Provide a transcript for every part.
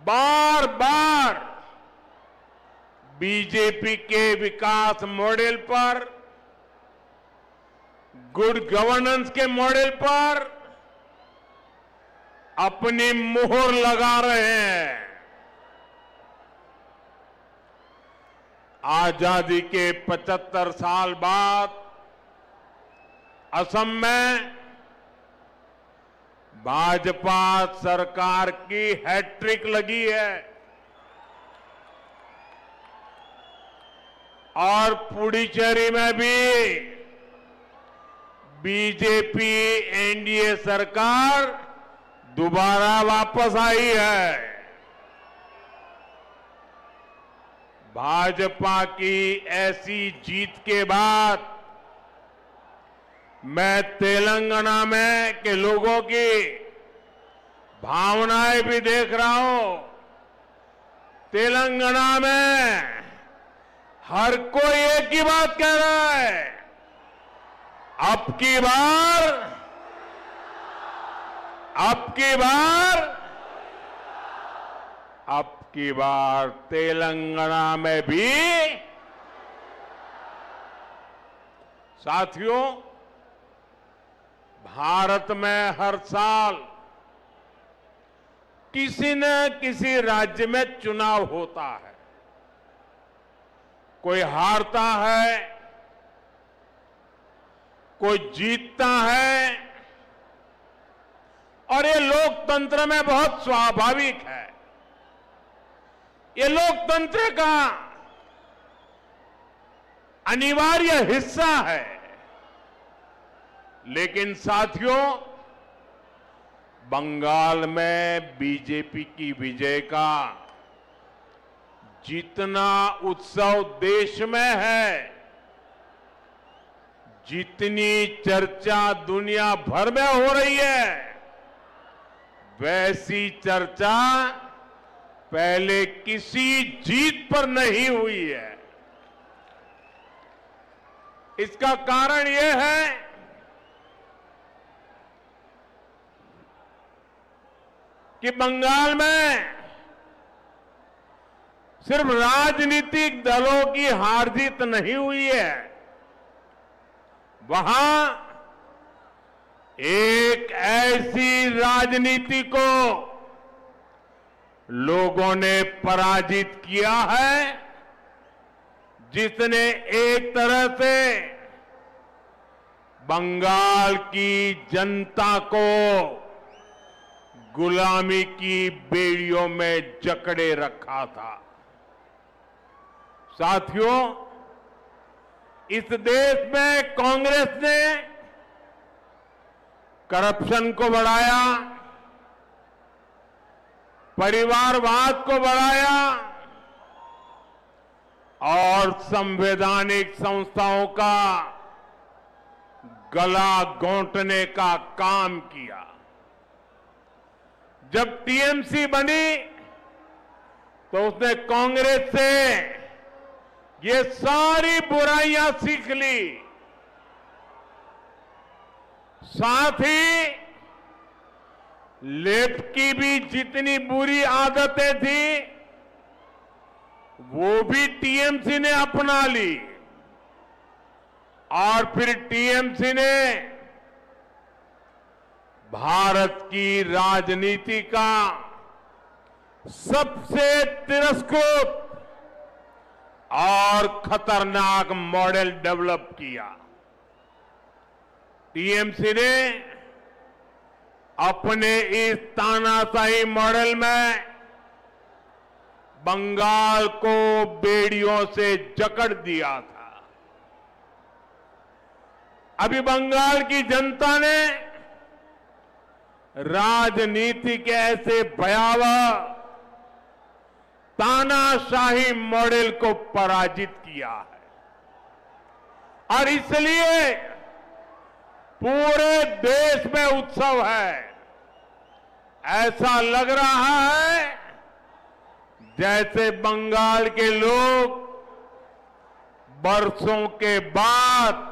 बार बार BJP के विकास model पर, good governance के मॉडल पर अपनी मुहर लगा रहे हैं। आजादी के 75 साल बाद असम में भाजपा सरकार की हैट्रिक लगी है और पुडुचेरी में भी बीजेपी एनडीए सरकार दोबारा वापस आई है। भाजपा की ऐसी जीत के बाद मैं तेलंगाना में के लोगों की भावनाएं भी देख रहा हूं। तेलंगाना में हर कोई एक ही बात कह रहा है, अब की बार तेलंगाना में भी। साथियों, भारत में हर साल किसी न किसी राज्य में चुनाव होता है। कोई हारता है, कोई जीतता है, और ये लोकतंत्र में बहुत स्वाभाविक है। ये लोकतंत्र का अनिवार्य हिस्सा है। लेकिन साथियों, बंगाल में बीजेपी की विजय का जितना उत्सव देश में है, जितनी चर्चा दुनिया भर में हो रही है, वैसी चर्चा पहले किसी जीत पर नहीं हुई है। इसका कारण यह है कि बंगाल में सिर्फ राजनीतिक दलों की हार जीत नहीं हुई है, वहां एक ऐसी राजनीति को लोगों ने पराजित किया है जिसने एक तरह से बंगाल की जनता को गुलामी की बेड़ियों में जकड़े रखा था। साथियों, इस देश में कांग्रेस ने करप्शन को बढ़ाया, परिवारवाद को बढ़ाया और संवैधानिक संस्थाओं का गला घोंटने का काम किया। जब टीएमसी बनी तो उसने कांग्रेस से ये सारी बुराइयां सीख ली, साथ ही लेफ्ट की भी जितनी बुरी आदतें थी वो भी टीएमसी ने अपना ली, और फिर टीएमसी ने भारत की राजनीति का सबसे तिरस्कृत और खतरनाक मॉडल डेवलप किया। टीएमसी ने अपने इस तानाशाही मॉडल में बंगाल को बेड़ियों से जकड़ दिया था। अभी बंगाल की जनता ने राजनीति के ऐसे भयावह तानाशाही मॉडल को पराजित किया है, और इसलिए पूरे देश में उत्सव है। ऐसा लग रहा है जैसे बंगाल के लोग बरसों के बाद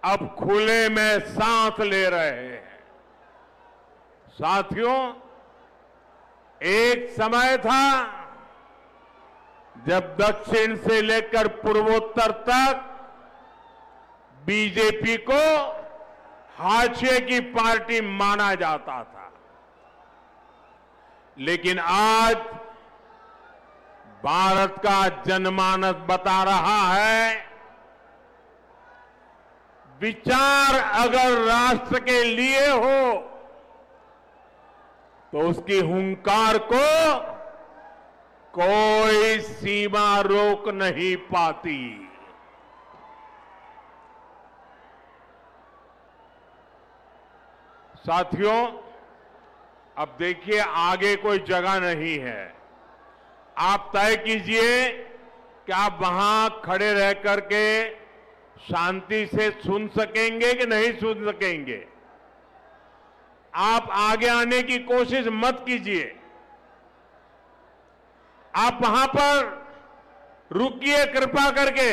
अब खुले में सांस ले रहे हैं। साथियों, एक समय था जब दक्षिण से लेकर पूर्वोत्तर तक बीजेपी को हाशिए की पार्टी माना जाता था, लेकिन आज भारत का जनमानस बता रहा है, विचार अगर राष्ट्र के लिए हो तो उसकी हुंकार को कोई सीमा रोक नहीं पाती। साथियों, अब देखिए आगे कोई जगह नहीं है। आप तय कीजिए कि आप वहां खड़े रह करके शांति से सुन सकेंगे कि नहीं सुन सकेंगे। आप आगे आने की कोशिश मत कीजिए। आप वहां पर रुकिए कृपा करके।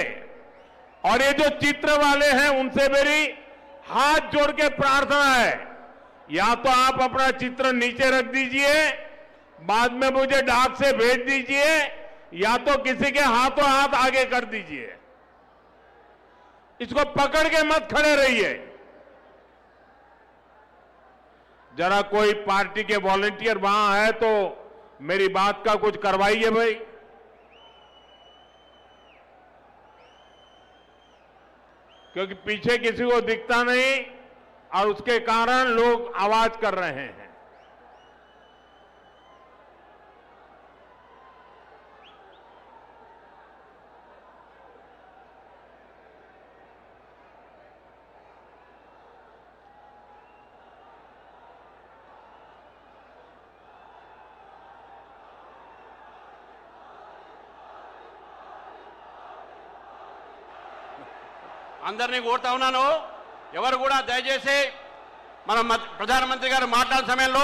और ये जो चित्र वाले हैं उनसे मेरी हाथ जोड़ के प्रार्थना है, या तो आप अपना चित्र नीचे रख दीजिए, बाद में मुझे डाक से भेज दीजिए, या तो किसी के हाथों हाथ आगे कर दीजिए। इसको पकड़ के मत खड़े रहिए। जरा कोई पार्टी के वॉलंटियर वहां है तो मेरी बात का कुछ करवाइए भाई। क्योंकि पीछे किसी को दिखता नहीं और उसके कारण लोग आवाज कर रहे हैं। అందరినీ కోరుతా ఉన్నాను, ఎవరు కూడా దయచేసి మన ప్రధానమంత్రి గారు మాట్లాడే సమయంలో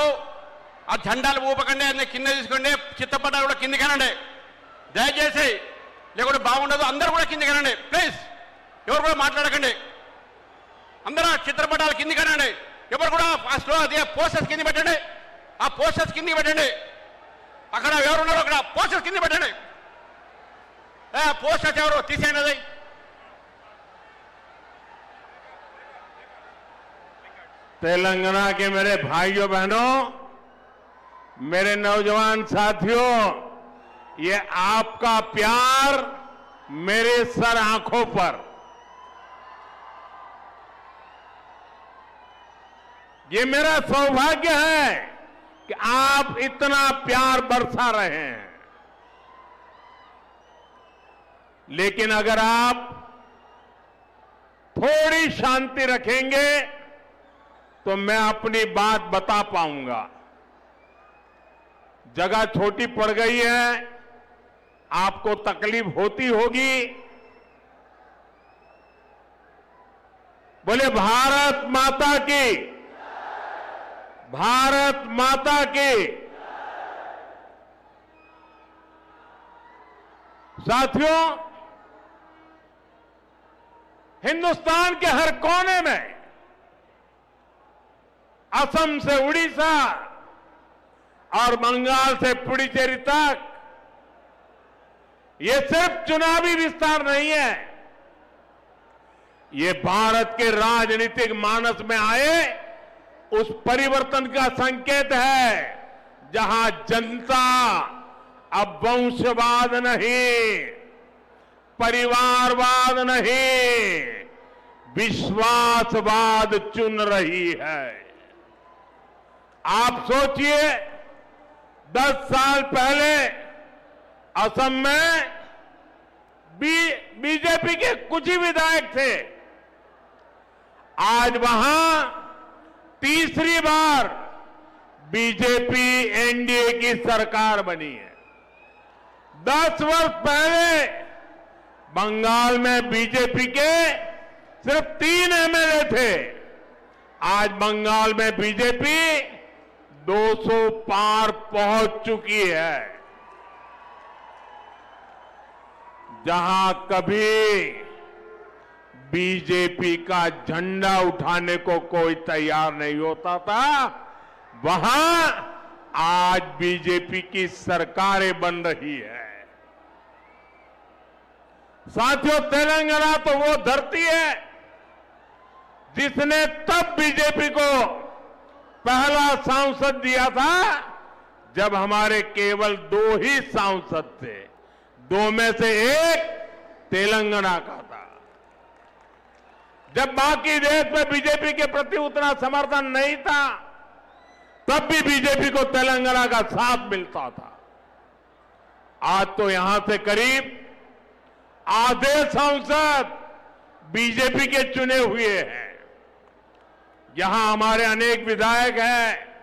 ఆ జెండాలు ఊపకండి, అన్ని కింద తీసుకోండి, చిత్తపట్టాలు కూడా కిందికి అనండి దయచేసి, లేకుంటే బాగుండదు. అందరూ కూడా కిందికి అనండి ప్లీజ్. ఎవరు కూడా మాట్లాడకండి, అందరూ చిత్రపటాలు కిందికి అనండి. ఎవరు కూడా ఫస్ట్ అదే పోస్టర్స్ కింద పెట్టండి, ఆ పోస్టర్స్ కిందికి పెట్టండి. అక్కడ ఎవరున్నారో అక్కడ పోస్టర్స్ కింద పెట్టండి. పోస్టర్స్ ఎవరు తీసేయండి. तेलंगाना के मेरे भाइयों बहनों, मेरे नौजवान साथियों, ये आपका प्यार मेरे सर आंखों पर, ये मेरा सौभाग्य है कि आप इतना प्यार बरसा रहे हैं। लेकिन अगर आप थोड़ी शांति रखेंगे तो मैं अपनी बात बता पाऊंगा। जगह छोटी पड़ गई है, आपको तकलीफ होती होगी। बोले भारत माता की, भारत माता की। साथियों, हिंदुस्तान के हर कोने में, असम से उड़ीसा और बंगाल से पुडुचेरी तक, ये सिर्फ चुनावी विस्तार नहीं है, ये भारत के राजनीतिक मानस में आए उस परिवर्तन का संकेत है, जहां जनता अब वंशवाद नहीं, परिवारवाद नहीं, विश्वासवाद चुन रही है। आप सोचिए, 10 साल पहले असम में बीजेपी के कुछ ही विधायक थे। आज वहां तीसरी बार बीजेपी एनडीए की सरकार बनी है। 10 वर्ष पहले बंगाल में बीजेपी के सिर्फ 3 एमएलए थे। आज बंगाल में बीजेपी 200 पार पहुंच चुकी है। जहां कभी बीजेपी का झंडा उठाने को कोई तैयार नहीं होता था, वहां आज बीजेपी की सरकारें बन रही है। साथियों, तेलंगाना तो वो धरती है जिसने तब बीजेपी को पहला सांसद दिया था जब हमारे केवल 2 ही सांसद थे। 2 में से एक तेलंगाना का था। जब बाकी देश में बीजेपी के प्रति उतना समर्थन नहीं था, तब भी बीजेपी को तेलंगाना का साथ मिलता था। आज तो यहां से करीब आधे सांसद बीजेपी के चुने हुए हैं। यहां हमारे अनेक विधायक हैं।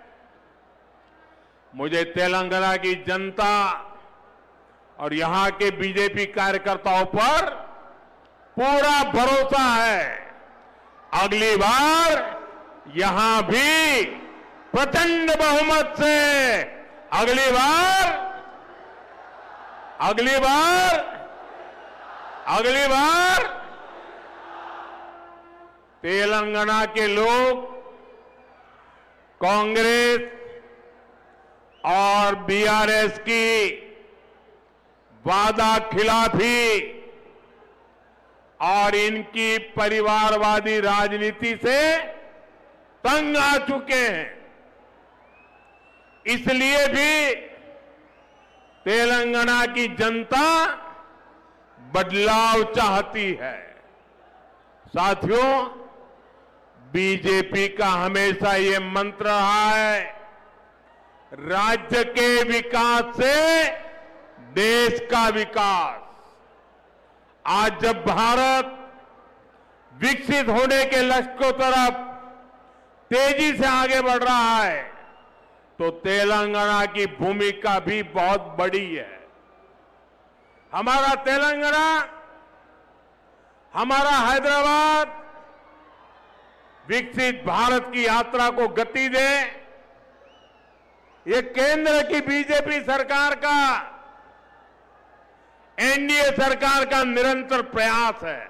मुझे तेलंगाना की जनता और यहां के बीजेपी कार्यकर्ताओं पर पूरा भरोसा है। अगली बार यहां भी प्रचंड बहुमत से अगली बार तेलंगाना के लोग कांग्रेस और बीआरएस की वादा खिलाफी और इनकी परिवारवादी राजनीति से तंग आ चुके हैं। इसलिए भी तेलंगाना की जनता बदलाव चाहती है। साथियों, बीजेपी का हमेशा ये मंत्र रहा है, राज्य के विकास से देश का विकास। आज जब भारत विकसित होने के लक्ष्य की तरफ तेजी से आगे बढ़ रहा है, तो तेलंगाना की भूमिका भी बहुत बड़ी है। हमारा तेलंगाना, हमारा हैदराबाद विकसित भारत की यात्रा को गति दे, ये केंद्र की बीजेपी सरकार का, एनडीए सरकार का निरंतर प्रयास है।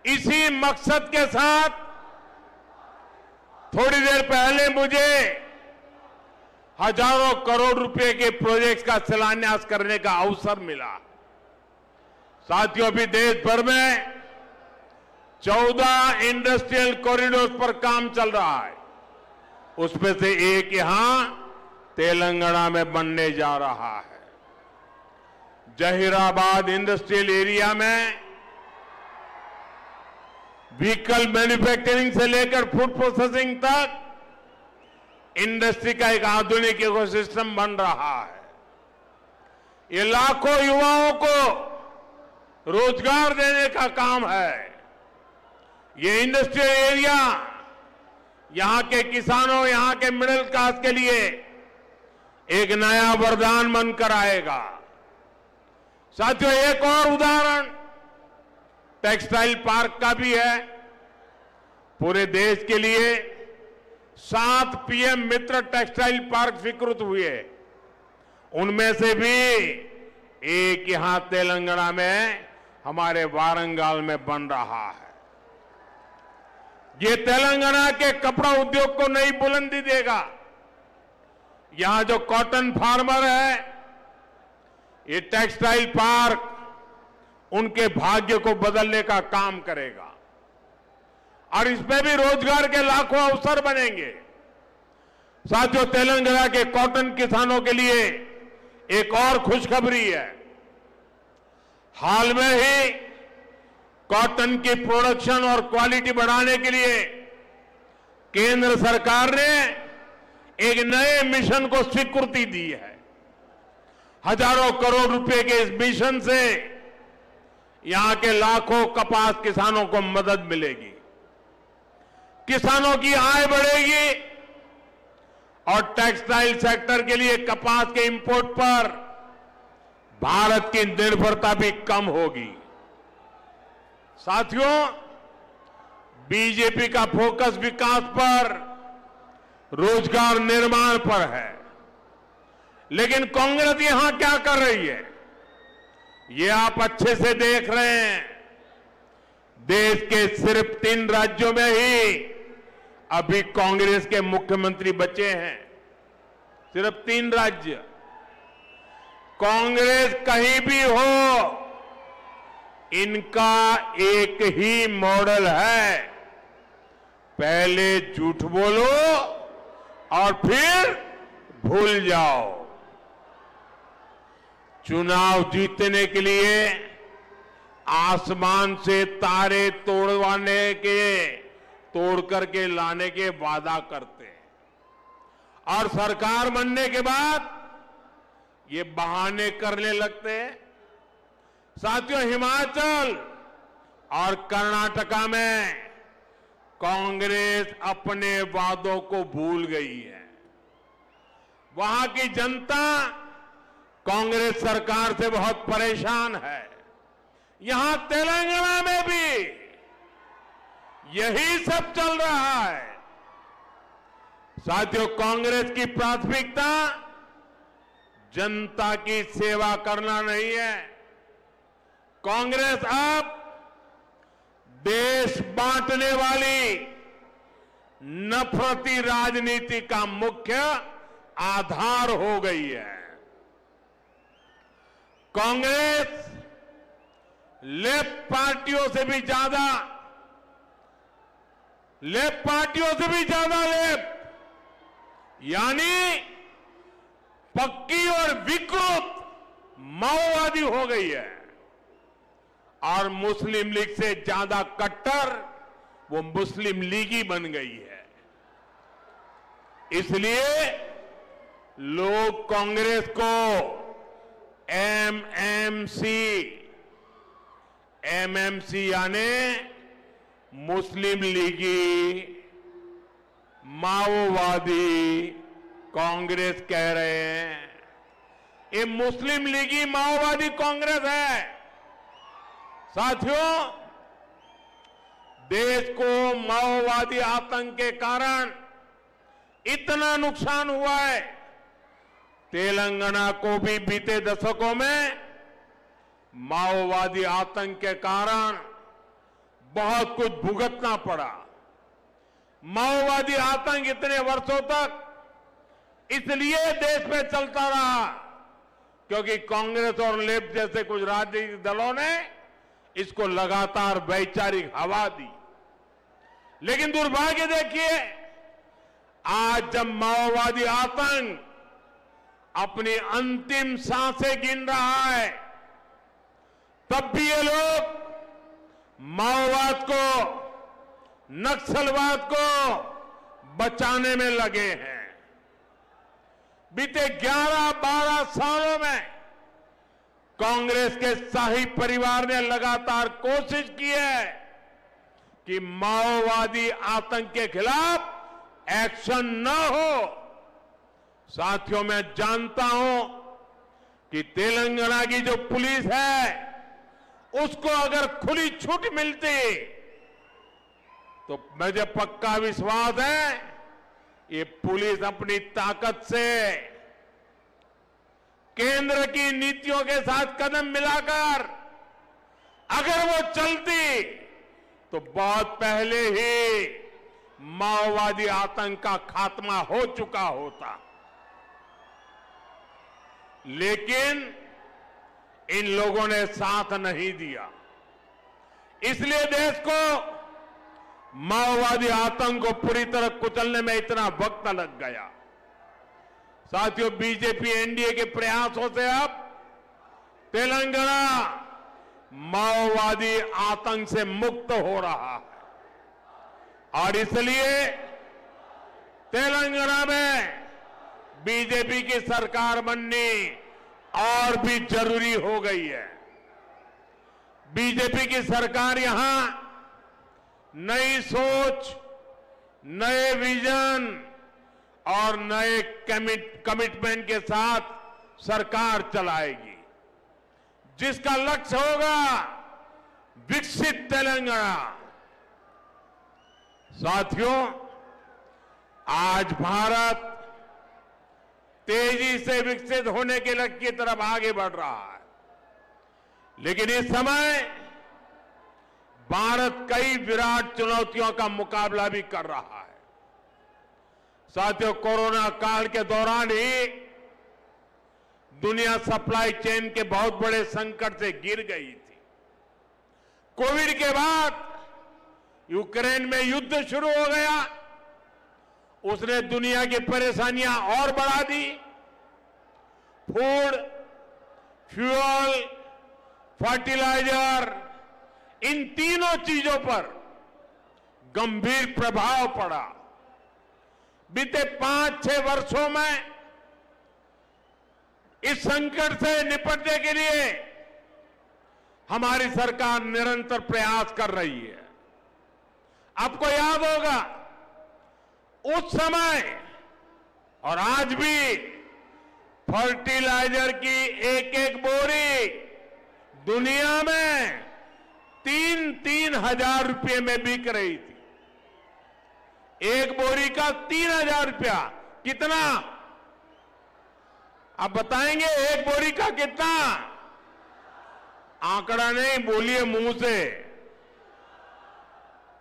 इसी मकसद के साथ थोड़ी देर पहले मुझे हजारों करोड़ रुपए के प्रोजेक्ट्स का शिलान्यास करने का अवसर मिला। साथियों, अभी देश भर में 14 इंडस्ट्रियल कॉरिडोर पर काम चल रहा है। उसमें से एक यहां तेलंगाना में बनने जा रहा है। जहीराबाद इंडस्ट्रियल एरिया में व्हीकल मैन्युफैक्चरिंग से लेकर फूड प्रोसेसिंग तक इंडस्ट्री का एक आधुनिक इकोसिस्टम बन रहा है। ये लाखों युवाओं को रोजगार देने का काम है। ये इंडस्ट्रियल एरिया यहां के किसानों, यहां के मिडिल क्लास के लिए एक नया वरदान बनकर आएगा। साथियों, एक और उदाहरण टेक्सटाइल पार्क का भी है। पूरे देश के लिए 7 पीएम मित्र टेक्सटाइल पार्क स्वीकृत हुए। उनमें से भी एक यहां तेलंगाना में हमारे वारंगल में बन रहा है। ये तेलंगाना के कपड़ा उद्योग को नई बुलंदी देगा। यहां जो कॉटन फार्मर है, ये टेक्सटाइल पार्क उनके भाग्य को बदलने का काम करेगा और इसमें भी रोजगार के लाखों अवसर बनेंगे। साथियों, तेलंगाना के कॉटन किसानों के लिए एक और खुशखबरी है। हाल में ही कॉटन की प्रोडक्शन और क्वालिटी बढ़ाने के लिए केंद्र सरकार ने एक नए मिशन को स्वीकृति दी है। हजारों करोड़ रुपए के इस मिशन से यहां के लाखों कपास किसानों को मदद मिलेगी, किसानों की आय बढ़ेगी और टेक्सटाइल सेक्टर के लिए कपास के इंपोर्ट पर भारत की निर्भरता भी कम होगी। साथियों, बीजेपी का फोकस विकास पर, रोजगार निर्माण पर है, लेकिन कांग्रेस यहां क्या कर रही है, ये आप अच्छे से देख रहे हैं। देश के सिर्फ 3 राज्यों में ही अभी कांग्रेस के मुख्यमंत्री बचे हैं। सिर्फ 3 राज्य। कांग्रेस कहीं भी हो, इनका एक ही मॉडल है, पहले झूठ बोलो और फिर भूल जाओ। चुनाव जीतने के लिए आसमान से तारे तोड़ करके लाने के वादा करते हैं और सरकार बनने के बाद ये बहाने करने लगते हैं। साथियों, हिमाचल और कर्नाटका में कांग्रेस अपने वादों को भूल गई है। वहां की जनता कांग्रेस सरकार से बहुत परेशान है। यहां तेलंगाना में भी यही सब चल रहा है। साथियों, कांग्रेस की प्राथमिकता जनता की सेवा करना नहीं है। कांग्रेस अब देश बांटने वाली नफरती राजनीति का मुख्य आधार हो गई है। कांग्रेस लेफ्ट पार्टियों से भी ज्यादा लेफ्ट यानी पक्की और विकृत माओवादी हो गई है और मुस्लिम लीग से ज्यादा कट्टर वो मुस्लिम लीगी बन गई है। इसलिए लोग कांग्रेस को एमएमसी यानी मुस्लिम लीगी माओवादी कांग्रेस कह रहे हैं। ये मुस्लिम लीगी माओवादी कांग्रेस है। साथियों, देश को माओवादी आतंक के कारण इतना नुकसान हुआ है। तेलंगाना को भी बीते दशकों में माओवादी आतंक के कारण बहुत कुछ भुगतना पड़ा। माओवादी आतंक इतने वर्षों तक इसलिए देश में चलता रहा क्योंकि कांग्रेस और लेफ्ट जैसे कुछ राजनीतिक दलों ने इसको लगातार वैचारिक हवा दी। लेकिन दुर्भाग्य देखिए, आज जब माओवादी आतंक अपनी अंतिम सांसें गिन रहा है, तब भी ये लोग माओवाद को, नक्सलवाद को बचाने में लगे हैं। बीते 11-12 सालों में कांग्रेस के शाही परिवार ने लगातार कोशिश की है कि माओवादी आतंक के खिलाफ एक्शन न हो। साथियों, मैं जानता हूं कि तेलंगाना की जो पुलिस है उसको अगर खुली छूट मिलती तो मुझे पक्का विश्वास है ये पुलिस अपनी ताकत से केंद्र की नीतियों के साथ कदम मिलाकर अगर वो चलती तो बहुत पहले ही माओवादी आतंक का खात्मा हो चुका होता। लेकिन इन लोगों ने साथ नहीं दिया। इसलिए देश को माओवादी आतंक को पूरी तरह कुचलने में इतना वक्त लग गया। साथियों, बीजेपी एनडीए के प्रयासों से अब तेलंगाना माओवादी आतंक से मुक्त हो रहा है और इसलिए तेलंगाना में बीजेपी की सरकार बननी और भी जरूरी हो गई है। बीजेपी की सरकार यहां नई सोच, नए विजन और नए कमिटमेंट के साथ सरकार चलाएगी, जिसका लक्ष्य होगा विकसित तेलंगाना। साथियों, आज भारत तेजी से विकसित होने के लक्ष्य की तरफ आगे बढ़ रहा है, लेकिन इस समय भारत कई विराट चुनौतियों का मुकाबला भी कर रहा है। साथियों, कोरोना काल के दौरान ही दुनिया सप्लाई चेन के बहुत बड़े संकट से गिर गई थी। कोविड के बाद यूक्रेन में युद्ध शुरू हो गया, उसने दुनिया की परेशानियां और बढ़ा दी। फूड, फ्यूल, फर्टिलाइजर, इन तीनों चीजों पर गंभीर प्रभाव पड़ा। बीते 5-6 वर्षों में इस संकट से निपटने के लिए हमारी सरकार निरंतर प्रयास कर रही है। आपको याद होगा, उस समय और आज भी फर्टिलाइजर की एक बोरी दुनिया में 3-3 हजार रुपये में बिक रही थी। एक बोरी का 3,000 रुपया। कितना? आप बताएंगे एक बोरी का कितना? आंकड़ा नहीं, बोलिए मुंह से।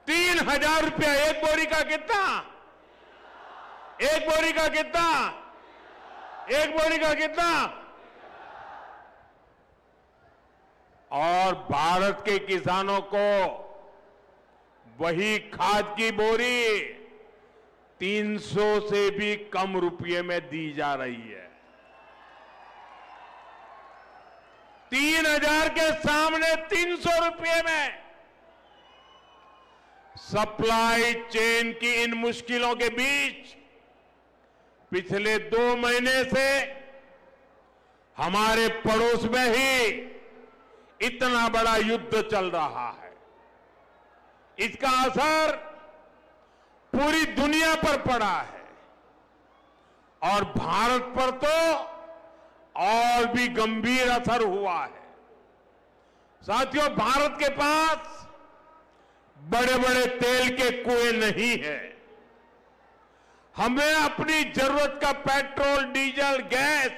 3,000 रुपया एक बोरी का। कितना? एक बोरी का कितना? एक बोरी का कितना? और भारत के किसानों को वही खाद की बोरी 300 से भी कम रुपये में दी जा रही है। 3,000 के सामने 300 रुपये में। सप्लाई चेन की इन मुश्किलों के बीच पिछले 2 महीने से हमारे पड़ोस में ही इतना बड़ा युद्ध चल रहा है। इसका असर पूरी दुनिया पर पड़ा है और भारत पर तो और भी गंभीर असर हुआ है। साथियों, भारत के पास बड़े बड़े तेल के कुएं नहीं है। हमें अपनी जरूरत का पेट्रोल, डीजल, गैस,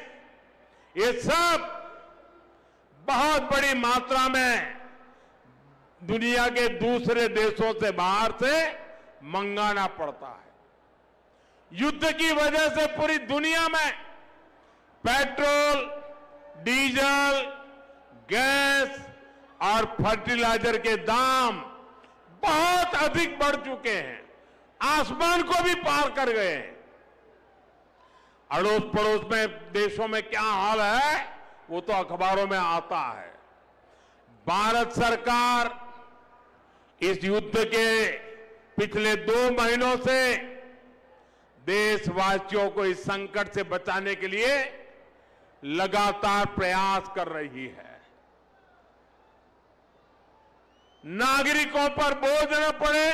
ये सब बहुत बड़ी मात्रा में दुनिया के दूसरे देशों से, बाहर से मंगाना पड़ता है। युद्ध की वजह से पूरी दुनिया में पेट्रोल, डीजल, गैस और फर्टिलाइजर के दाम बहुत अधिक बढ़ चुके हैं, आसमान को भी पार कर गए हैं। अड़ोस पड़ोस में देशों में क्या हाल है वो तो अखबारों में आता है। भारत सरकार इस युद्ध के पिछले 2 महीनों से देशवासियों को इस संकट से बचाने के लिए लगातार प्रयास कर रही है। नागरिकों पर बोझ न पड़े,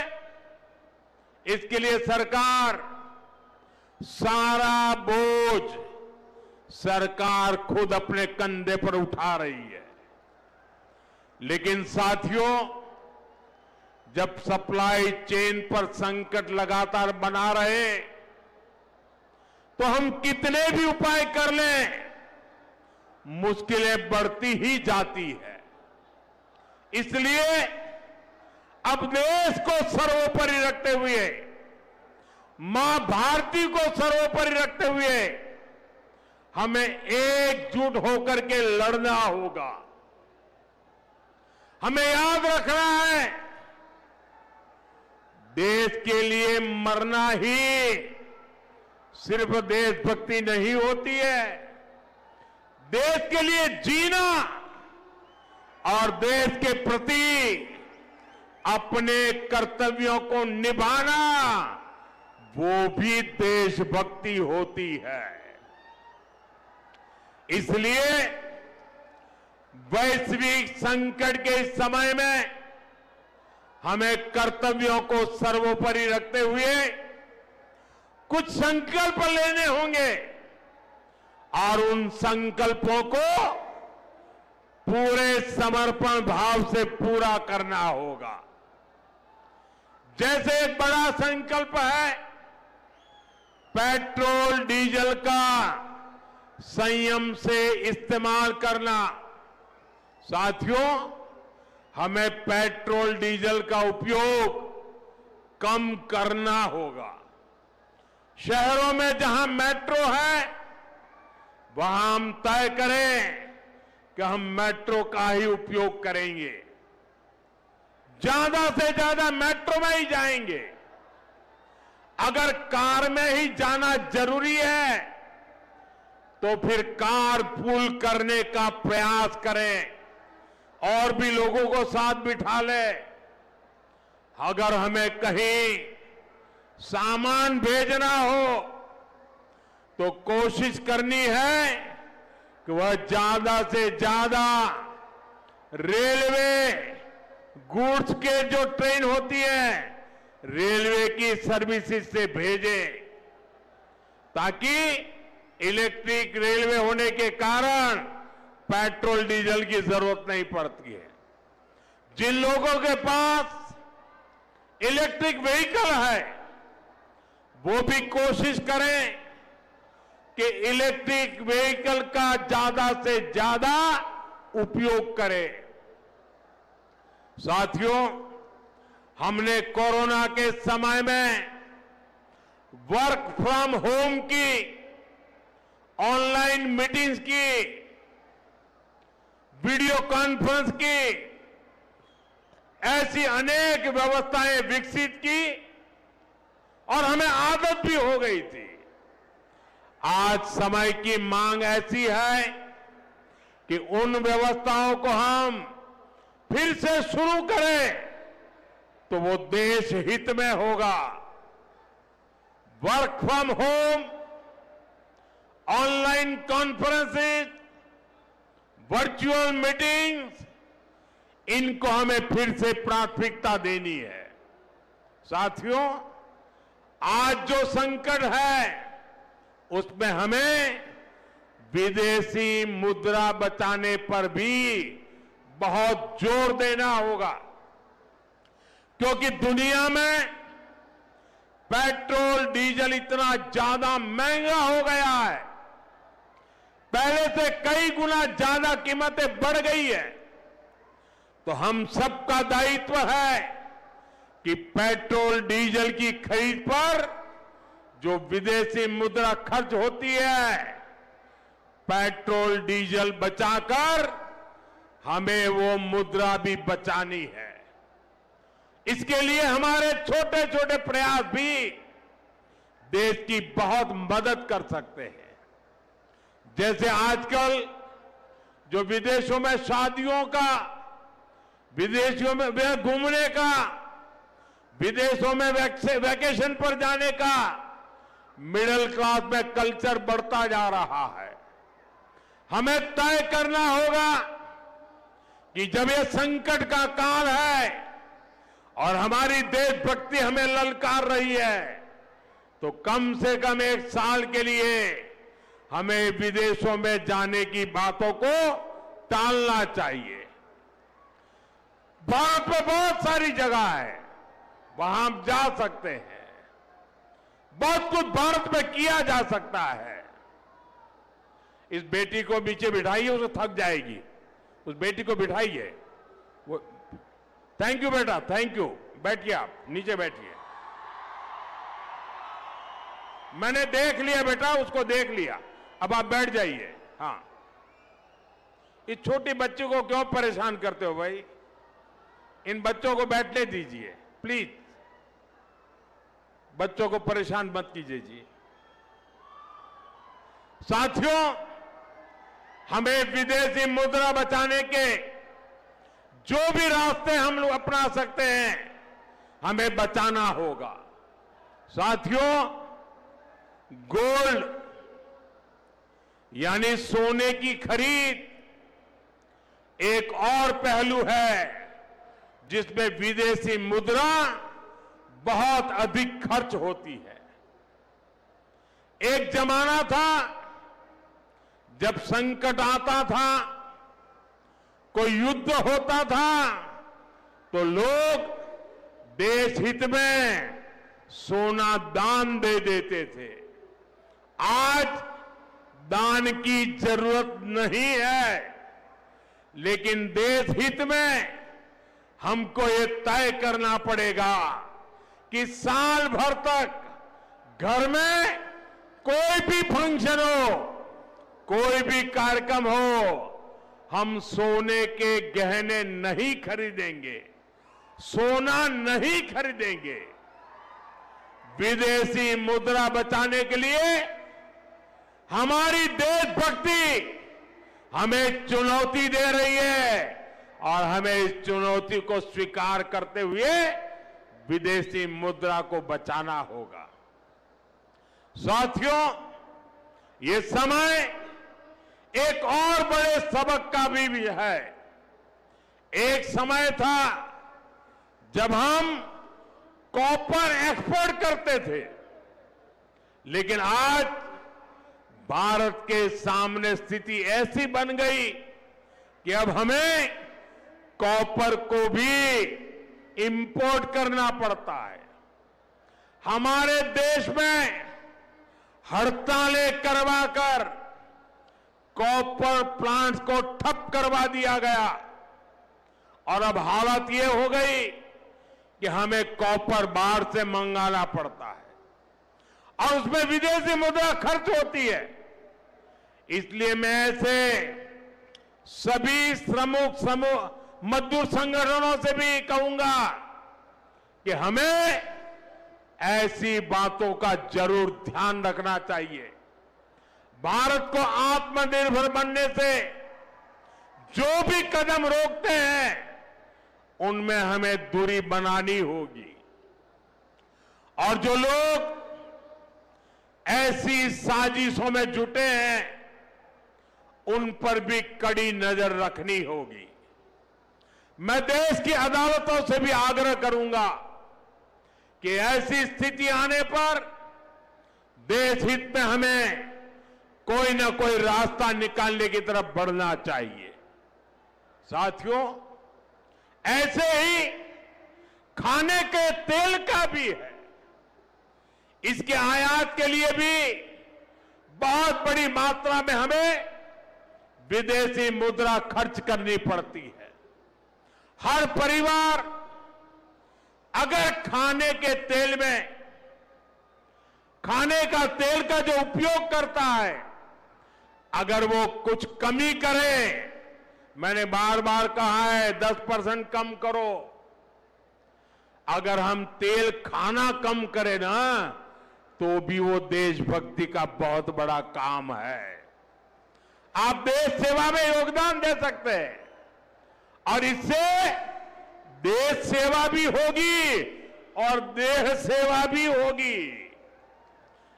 इसके लिए सरकार सारा बोझ सरकार खुद अपने कंधे पर उठा रही है। लेकिन साथियों, जब सप्लाई चेन पर संकट लगातार बना रहे तो हम कितने भी उपाय कर लें, मुश्किलें बढ़ती ही जाती है। इसलिए अब देश को सर्वोपरि रखते हुए, मां भारती को सर्वोपरि रखते हुए हमें एकजुट होकर के लड़ना होगा। हमें याद रखना है, देश के लिए मरना ही सिर्फ देशभक्ति नहीं होती है। देश के लिए जीना और देश के प्रति अपने कर्तव्यों को निभाना, वो भी देशभक्ति होती है। इसलिए वैश्विक संकट के इस समय में हमें कर्तव्यों को सर्वोपरि रखते हुए कुछ संकल्प लेने होंगे और उन संकल्पों को पूरे समर्पण भाव से पूरा करना होगा। जैसे एक बड़ा संकल्प है पेट्रोल डीजल का संयम से इस्तेमाल करना। साथियों, हमें पेट्रोल डीजल का उपयोग कम करना होगा। शहरों में जहां मेट्रो है वहां हम तय करें कि हम मेट्रो का ही उपयोग करेंगे, ज्यादा से ज्यादा मेट्रो में ही जाएंगे। अगर कार में ही जाना जरूरी है तो फिर कार पूल करने का प्रयास करें और भी लोगों को साथ बिठा ले। अगर हमें कहीं सामान भेजना हो तो कोशिश करनी है कि वह ज्यादा से ज्यादा रेलवे गुड्स के जो ट्रेन होती है रेलवे की सर्विसेज से भेजे, ताकि इलेक्ट्रिक रेलवे होने के कारण पेट्रोल डीजल की जरूरत नहीं पड़ती है। जिन लोगों के पास इलेक्ट्रिक व्हीकल है वो भी कोशिश करें कि इलेक्ट्रिक व्हीकल का ज्यादा से ज्यादा उपयोग करें। साथियों, हमने कोरोना के समय में वर्क फ्रॉम होम की, ऑनलाइन मीटिंग्स की, वीडियो कॉन्फ्रेंस की, ऐसी अनेक व्यवस्थाएं विकसित की और हमें आदत भी हो गई थी। आज समय की मांग ऐसी है कि उन व्यवस्थाओं को हम फिर से शुरू करें तो वो देश हित में होगा। Work from home, online conferences, virtual meetings, इनको हमें फिर से प्राथमिकता देनी है। साथियों, आज जो संकट है उसमें हमें विदेशी मुद्रा बचाने पर भी बहुत जोर देना होगा, क्योंकि दुनिया में पेट्रोल डीजल इतना ज्यादा महंगा हो गया है, पहले से कई गुना ज्यादा कीमतें बढ़ गई है। तो हम सबका दायित्व है कि पेट्रोल डीजल की खरीद पर जो विदेशी मुद्रा खर्च होती है, पेट्रोल डीजल बचाकर हमें वो मुद्रा भी बचानी है। इसके लिए हमारे छोटे छोटे प्रयास भी देश की बहुत मदद कर सकते हैं। जैसे आजकल जो विदेशों में शादियों का, विदेशों में घूमने का, विदेशों में वैकेशन पर जाने का मिडिल क्लास में कल्चर बढ़ता जा रहा है। हमें तय करना होगा कि जब ये संकट का काल है और हमारी देशभक्ति हमें ललकार रही है, तो कम से कम एक साल के लिए हमें विदेशों में जाने की बातों को टालना चाहिए। भारत में बहुत सारी जगह है वहां हम जा सकते हैं, बहुत कुछ भारत में किया जा सकता है। इस बेटी को नीचे बिठाइए, उसे थक जाएगी, उस बेटी को बिठाइए। वो थैंक यू बेटा, थैंक यू। बैठिए, आप नीचे बैठिए। मैंने देख लिया बेटा, उसको देख लिया, अब आप बैठ जाइए। हाँ, इस छोटी बच्ची को क्यों परेशान करते हो भाई? इन बच्चों को बैठने दीजिए प्लीज, बच्चों को परेशान मत कीजिए जी। साथियों, हमें विदेशी मुद्रा बचाने के जो भी रास्ते हम लोग अपना सकते हैं हमें बचाना होगा। साथियों, गोल्ड यानी सोने की खरीद एक और पहलू है जिसमें विदेशी मुद्रा बहुत अधिक खर्च होती है। एक जमाना था जब संकट आता था, कोई युद्ध होता था, तो लोग देश हित में सोना दान दे देते थे। आज दान की जरूरत नहीं है, लेकिन देश हित में हमको ये तय करना पड़ेगा कि साल भर तक घर में कोई भी फंक्शन हो, कोई भी कार्यक्रम हो, हम सोने के गहने नहीं खरीदेंगे, सोना नहीं खरीदेंगे। विदेशी मुद्रा बचाने के लिए हमारी देशभक्ति हमें चुनौती दे रही है और हमें इस चुनौती को स्वीकार करते हुए विदेशी मुद्रा को बचाना होगा। साथियों, ये समय एक और बड़े सबक का भी है। एक समय था जब हम कॉपर एक्सपोर्ट करते थे, लेकिन आज भारत के सामने स्थिति ऐसी बन गई कि अब हमें कॉपर को भी इंपोर्ट करना पड़ता है। हमारे देश में हड़तालें करवाकर कॉपर प्लांट्स को ठप करवा दिया गया और अब हालत ये हो गई कि हमें कॉपर बाहर से मंगाना पड़ता है और उसमें विदेशी मुद्रा खर्च होती है। इसलिए मैं ऐसे सभी श्रमिक मजदूर संगठनों से भी कहूंगा कि हमें ऐसी बातों का जरूर ध्यान रखना चाहिए। भारत को आत्मनिर्भर बनने से जो भी कदम रोकते हैं उनमें हमें दूरी बनानी होगी और जो लोग ऐसी साजिशों में जुटे हैं उन पर भी कड़ी नजर रखनी होगी। मैं देश की अदालतों से भी आग्रह करूंगा कि ऐसी स्थिति आने पर देश हित में हमें कोई ना कोई रास्ता निकालने की तरफ बढ़ना चाहिए। साथियों, ऐसे ही खाने के तेल का भी है। इसके आयात के लिए भी बहुत बड़ी मात्रा में हमें विदेशी मुद्रा खर्च करनी पड़ती है। हर परिवार अगर खाने के तेल में खाने का तेल का जो उपयोग करता है, अगर वो कुछ कमी करे, मैंने बार बार कहा है 10% कम करो। अगर हम तेल खाना कम करें ना, तो भी वो देशभक्ति का बहुत बड़ा काम है। आप देश सेवा में योगदान दे सकते हैं और इससे देश सेवा भी होगी और देह सेवा भी होगी।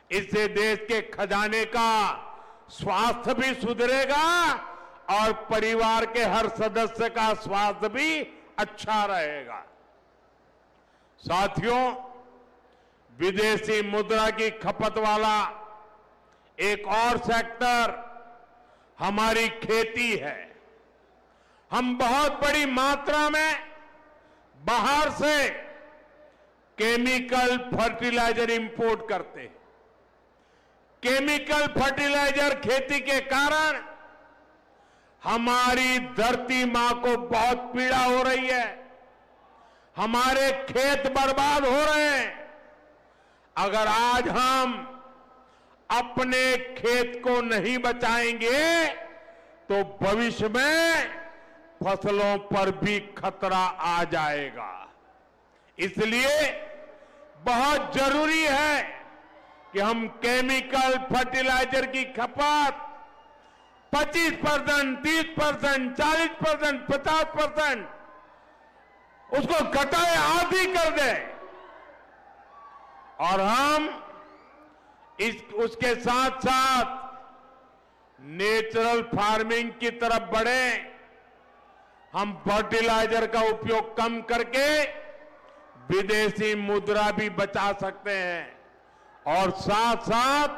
इससे देश के खजाने का स्वास्थ्य भी सुधरेगा और परिवार के हर सदस्य का स्वास्थ्य भी अच्छा रहेगा। साथियों, विदेशी मुद्रा की खपत वाला एक और सेक्टर हमारी खेती है। हम बहुत बड़ी मात्रा में बाहर से केमिकल फर्टिलाइजर इंपोर्ट करते हैं। केमिकल फर्टिलाइजर खेती के कारण हमारी धरती मां को बहुत पीड़ा हो रही है। हमारे खेत बर्बाद हो रहे हैं। अगर आज हम अपने खेत को नहीं बचाएंगे तो भविष्य में फसलों पर भी खतरा आ जाएगा। इसलिए बहुत जरूरी है कि हम केमिकल फर्टिलाइजर की खपत 25%, 30%, 40%, 50% उसको घटाए आधी कर दें और हम उसके साथ साथ नेचुरल फार्मिंग की तरफ बढ़े। हम फर्टिलाइजर का उपयोग कम करके विदेशी मुद्रा भी बचा सकते हैं और साथ साथ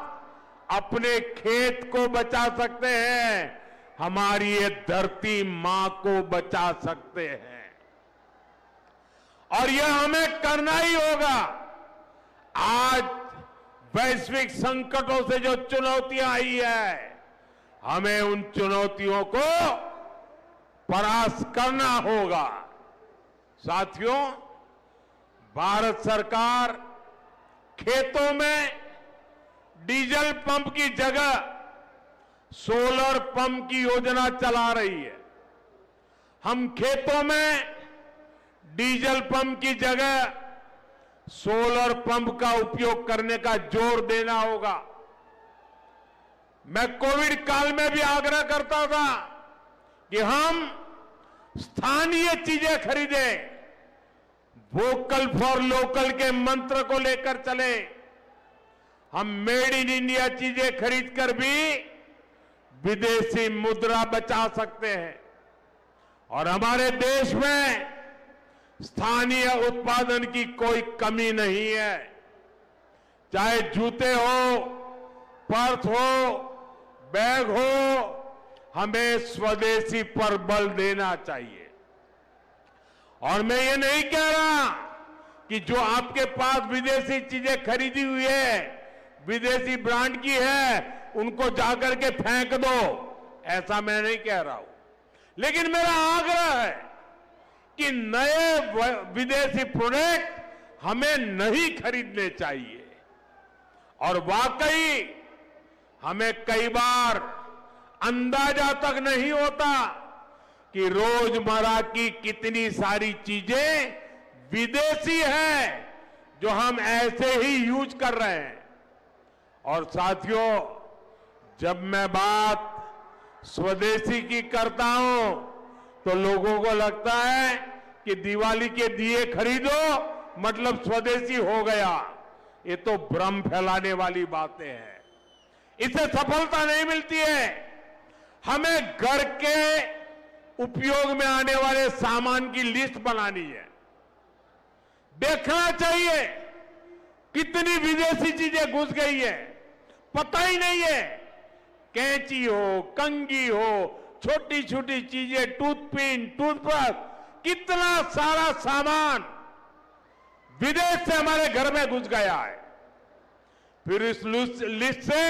अपने खेत को बचा सकते हैं, हमारी ये धरती मां को बचा सकते हैं। और यह हमें करना ही होगा। आज वैश्विक संकटों से जो चुनौतियां आई है, हमें उन चुनौतियों को परास्त करना होगा। साथियों, भारत सरकार खेतों में डीजल पंप की जगह सोलर पंप की योजना चला रही है। हम खेतों में डीजल पंप की जगह सोलर पंप का उपयोग करने का जोर देना होगा। मैं कोविड काल में भी आग्रह करता था कि हम स्थानीय चीजें खरीदें, वोकल फॉर लोकल के मंत्र को लेकर चले। हम मेड इन इंडिया चीजें खरीदकर भी विदेशी मुद्रा बचा सकते हैं और हमारे देश में स्थानीय उत्पादन की कोई कमी नहीं है। चाहे जूते हो, पर्स हो, बैग हो, हमें स्वदेशी पर बल देना चाहिए। और मैं ये नहीं कह रहा कि जो आपके पास विदेशी चीजें खरीदी हुई है, विदेशी ब्रांड की है, उनको जाकर के फेंक दो, ऐसा मैं नहीं कह रहा हूं। लेकिन मेरा आग्रह है कि नए विदेशी प्रोडक्ट हमें नहीं खरीदने चाहिए। और वाकई हमें कई बार अंदाजा तक नहीं होता कि रोजमर्रा की कितनी सारी चीजें विदेशी हैं जो हम ऐसे ही यूज कर रहे हैं। और साथियों, जब मैं बात स्वदेशी की करता हूं तो लोगों को लगता है कि दिवाली के दिए खरीदो मतलब स्वदेशी हो गया। ये तो भ्रम फैलाने वाली बातें हैं, इससे सफलता नहीं मिलती है। हमें घर के उपयोग में आने वाले सामान की लिस्ट बनानी है, देखना चाहिए कितनी विदेशी चीजें घुस गई है, पता ही नहीं है। कैंची हो, कंघी हो, छोटी छोटी चीजें, टूथपिन, टूथब्रश, कितना सारा सामान विदेश से हमारे घर में घुस गया है। फिर इस लिस्ट से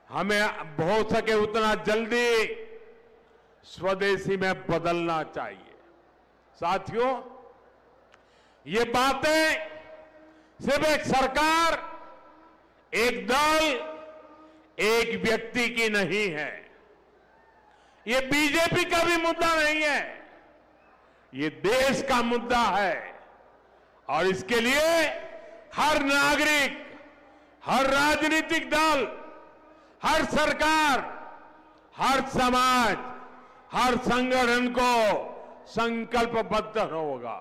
हमें हो सके उतना जल्दी स्वदेशी में बदलना चाहिए। साथियों, ये बातें सिर्फ एक सरकार, एक दल, एक व्यक्ति की नहीं है। ये बीजेपी का भी मुद्दा नहीं है, ये देश का मुद्दा है। और इसके लिए हर नागरिक, हर राजनीतिक दल, हर सरकार, हर समाज, हर संगठन को संकल्पबद्ध होगा।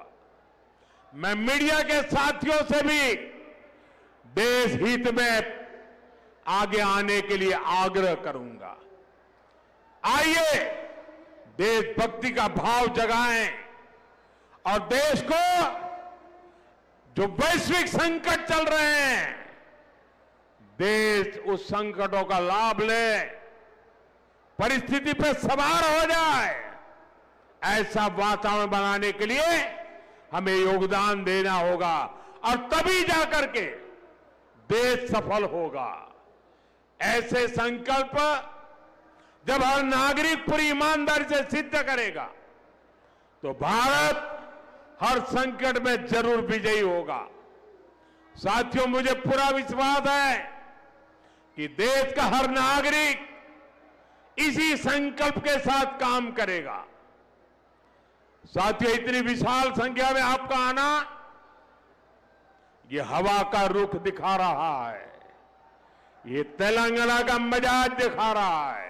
मैं मीडिया के साथियों से भी देश हित में आगे आने के लिए आग्रह करूंगा। आइए देशभक्ति का भाव जगाएं और देश को जो वैश्विक संकट चल रहे हैं, देश उस संकटों का लाभ ले, परिस्थिति पे सवार हो जाए, ऐसा वातावरण बनाने के लिए हमें योगदान देना होगा। और तभी जाकर के देश सफल होगा। ऐसे संकल्प जब हर नागरिक पूरी ईमानदारी से सिद्ध करेगा तो भारत हर संकट में जरूर विजयी होगा। साथियों, मुझे पूरा विश्वास है कि देश का हर नागरिक इसी संकल्प के साथ काम करेगा। साथियों, इतनी विशाल संख्या में आपका आना ये हवा का रुख दिखा रहा है, ये तेलंगाना का मिजाज दिखा रहा है।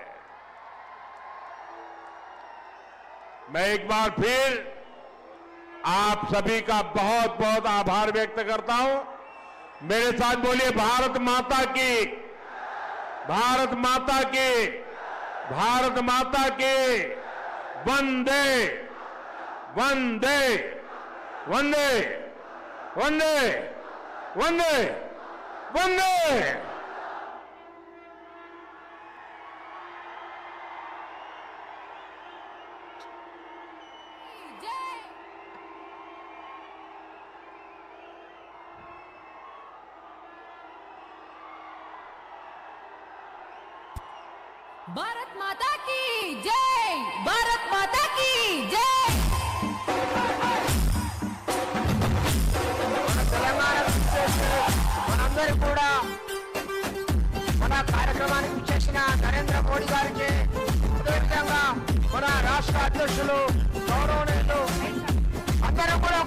मैं एक बार फिर आप सभी का बहुत बहुत आभार व्यक्त करता हूं। मेरे साथ बोलिए, भारत माता की, भारत माता की, भारत माता की, वंदे वंदे वंदे वंदे वंदे वंदे। भारत माता की जय, भारत माता की जय। అందరూ కూడా మన కార్యక్రమానికి చేసిన నరేంద్ర మోడీ గారికి, అదేవిధంగా మన రాష్ట్ర అధ్యక్షులు గౌరవనీయులు అందరూ కూడా